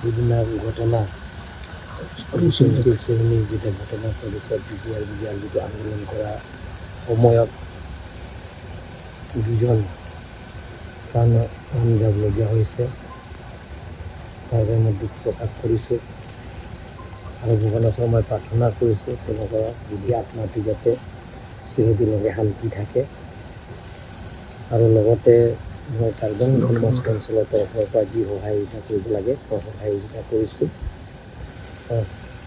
বিভিন্ন ঘটনা শ্ৰেণী যেটা ঘটনা ঘটেছে বিজিআৰ যিটো আন্দোলন কৰা সময়ত দুজন প্ৰাণ যাবলগীয়া হৈছে। তাৰ বাবে মই দুখ প্ৰকাশ কৰিছোঁ আৰু ভগৱানৰ ওচৰত মই প্ৰাৰ্থনা কৰিছোঁ তেওঁলোকৰ বিধি আত্মাটো যাতে চিৰদিনলৈকে শান্তি থাকে। আৰু লগতে মই কাৰ্বি আংলং সমাজ অঞ্চলৰ তৰফৰ পৰা যি সহায়িতা কৰিব লাগে মই সহায়িতা কৰিছোঁ।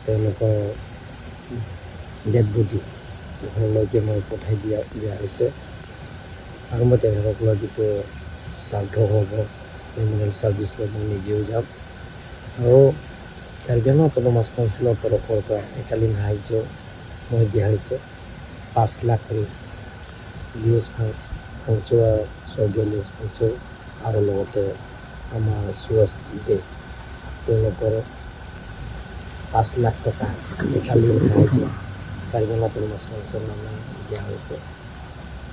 তেওঁলোকৰ ডেড বডি ঘৰলৈকে মই পঠাই দিয়া হৈছে আৰু মই তেওঁলোকৰ যিটো শ্ৰাদ্ধ হ'ব মেমৰিয়েল ছাৰ্ভিচ লৈ মই নিজেও যাম। আৰু কাৰ্বি আংলং সমাজ কাউন্সিলৰ তৰফৰ পৰা একালীন সাহাৰ্য মই দিয়া হৈছে 5 লাখ কৰি লিজ ফাংচৰ স্বৰ্গীয় লিজ ফাংচৰ আৰু লগতে আমাৰ সুৰজ দে তেওঁলোকৰ 5 লাখ টকা একালীন সাহাৰ্য কাৰ্বি আংলং সমাজ কাউন্সিলৰ নামে দিয়া হৈছে।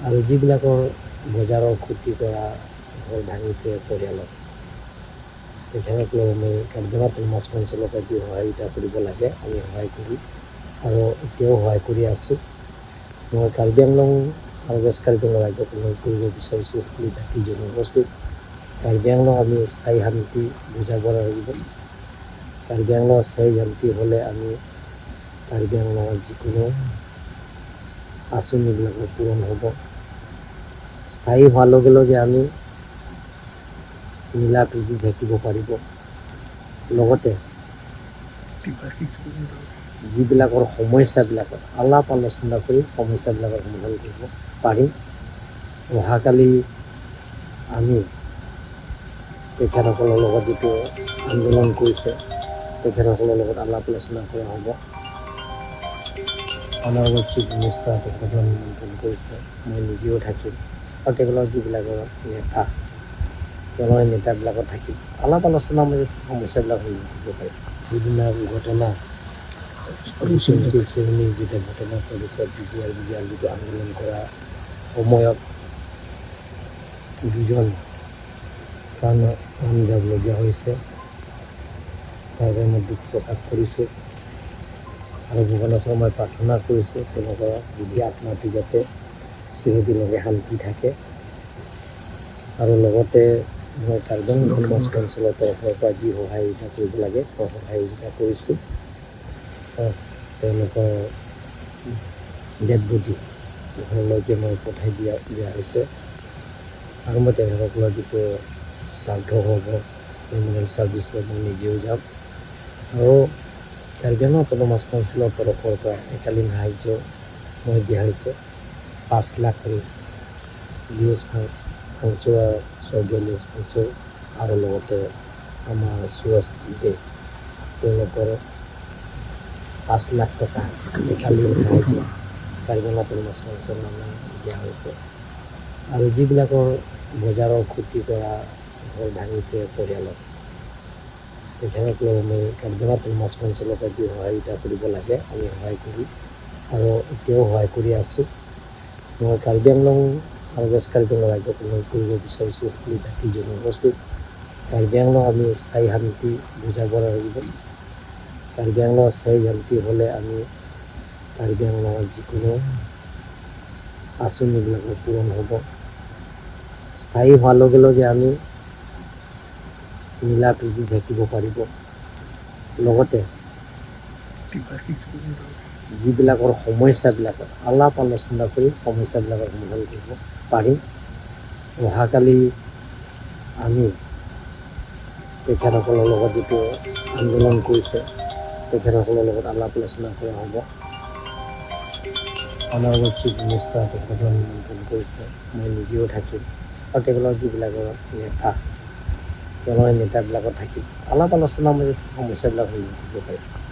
আৰু যিবিলাকৰ বজাৰৰ ক্ষতি কৰা ঘৰ ভাঙিছে পৰিয়ালত তেখেতসকলক আমি কাৰ্বি আংলং সমাজ কাউন্সিলৰ পৰা যি সহায়িতা কৰিব লাগে আমি সহায় কৰি আৰু এতিয়াও সহায় কৰি আছোঁ। মই কাৰ্বি আংলং আৰু ৱেষ্ট কাৰ্বি আংলং ৰাজ্যক অনুৰোধ কৰিব বিচাৰিছোঁ সকলো জাতি জনগোষ্ঠীক কাৰ্বি আংলং আমি স্থায়ী শান্তি বুজাব লাগিব। কাৰ্বি আংলং স্থায়ী শান্তি হ'লে আমি কাৰ্বি আংলঙৰ যিকোনো আঁচনিবিলাকৰ পূৰণ হ'ব। স্থায়ী হোৱাৰ লগে লগে আমি মিলা প্ৰীতি থাকিব পাৰিব। লগতে যিবিলাকৰ সমস্যাবিলাকত আলাপ আলোচনা কৰি সমস্যাবিলাকৰ সমাধান কৰিব পাৰিম। অহাকালি আমি তেখেতসকলৰ লগত যিটো আন্দোলন কৰিছে তেখেতসকলৰ লগত আলাপ আলোচনা কৰা হ'ব। অনাৰেবল চিফ মিনিষ্টাৰ তেখেতসকলক নিমন্ত্ৰণ কৰিছে মই নিজেও থাকিম আৰু তেখেতৰ যিবিলাকৰ নেতা তেওঁলোকৰ নেতাবিলাকত থাকি আলাপ আলোচনাৰ মাজত সমস্যাবিলাক সমাধান কৰিব পাৰিম। বিভিন্ন ঘটনা শ্ৰেণী যেটা ঘটনা ঘটেছে বিজিআৰ যিটো আন্দোলন কৰা সময়ত দুজন প্ৰাণ যাবলগীয়া হৈছে। তাৰ বাবে মই দুখ প্ৰকাশ কৰিছোঁ আৰু ভগৱানৰ ওচৰত মই প্ৰাৰ্থনা কৰিছোঁ তেওঁলোকৰ বিধি আত্মাটো যাতে চিৰদিনলৈকে শান্তি থাকে। আৰু লগতে মই কাৰ্বি আংলং সমাজ কাউন্সিলৰ তৰফৰ পৰা যি সহায়িতা কৰিব লাগে মই সহায়িতা কৰিছোঁ। তেওঁলোকৰ ডেড বডি ঘৰলৈকে মই পঠাই দিয়া হৈছে আৰু মই তেওঁলোকৰ যিটো শ্ৰাদ্ধ হ'ব মেমৰিয়েল ছাৰ্ভিচ লৈ মই নিজেও যাম। আৰু কাৰ্বি আংলং সমাজ কাউন্সিলৰ তৰফৰ পৰা একালীন সাহাৰ্য মই দিয়া হৈছে 5 লাখ কৰি লিজ ফাংচৰ স্বৰ্গীয় লিজ ফাংচৰ আৰু লগতে আমাৰ সুৰজ দে তেওঁলোকৰ 5 লাখ টকা একালীন সাহাৰ্য কাৰ্বি আংলং সমাজ কাউন্সিলৰ নামে দিয়া হৈছে। আৰু যিবিলাকৰ বজাৰৰ ক্ষতি কৰা ঘৰ ভাঙিছে পৰিয়ালত তেখেতসকলক আমি কাৰ্বি আংলং সমাজ কাউন্সিলৰ পৰা যি সহায়িতা কৰিব লাগে আমি সহায় কৰি আৰু এতিয়াও সহায় কৰি আছোঁ। মই কাৰ্বি আংলং আৰু ৱেষ্ট কাৰ্বি আংলং ৰাজ্যক অনুৰোধ কৰিব বিচাৰিছোঁ সকলো জাতি জনগোষ্ঠীক কাৰ্বি আংলং আমি স্থায়ী শান্তি বুজাব লাগিব। কাৰ্বি আংলং স্থায়ী শান্তি হ'লে আমি কাৰ্বি আংলঙৰ যিকোনো আঁচনিবিলাকৰ পূৰণ হ'ব। স্থায়ী হোৱাৰ লগে লগে আমি মিলা প্ৰীতি থাকিব পাৰিব। লগতে যিবিলাকৰ সমস্যাবিলাকত আলাপ আলোচনা কৰি সমস্যাবিলাকৰ সমাধান কৰিব পাৰিম। অহাকালি আমি তেখেতসকলৰ লগত যিটো আন্দোলন কৰিছে তেখেতসকলৰ লগত আলাপ আলোচনা কৰা হ'ব। অনাৰেবল চিফ মিনিষ্টাৰ তেখেতসকলক নিমন্ত্ৰণ কৰিছে মই নিজেও থাকিম আৰু তেখেতৰ যিবিলাকৰ নেতা তেওঁলোকৰ নেতাবিলাকত থাকি আলাপ আলোচনাৰ মাজত সমস্যাবিলাক সমাধান কৰিব পাৰিম।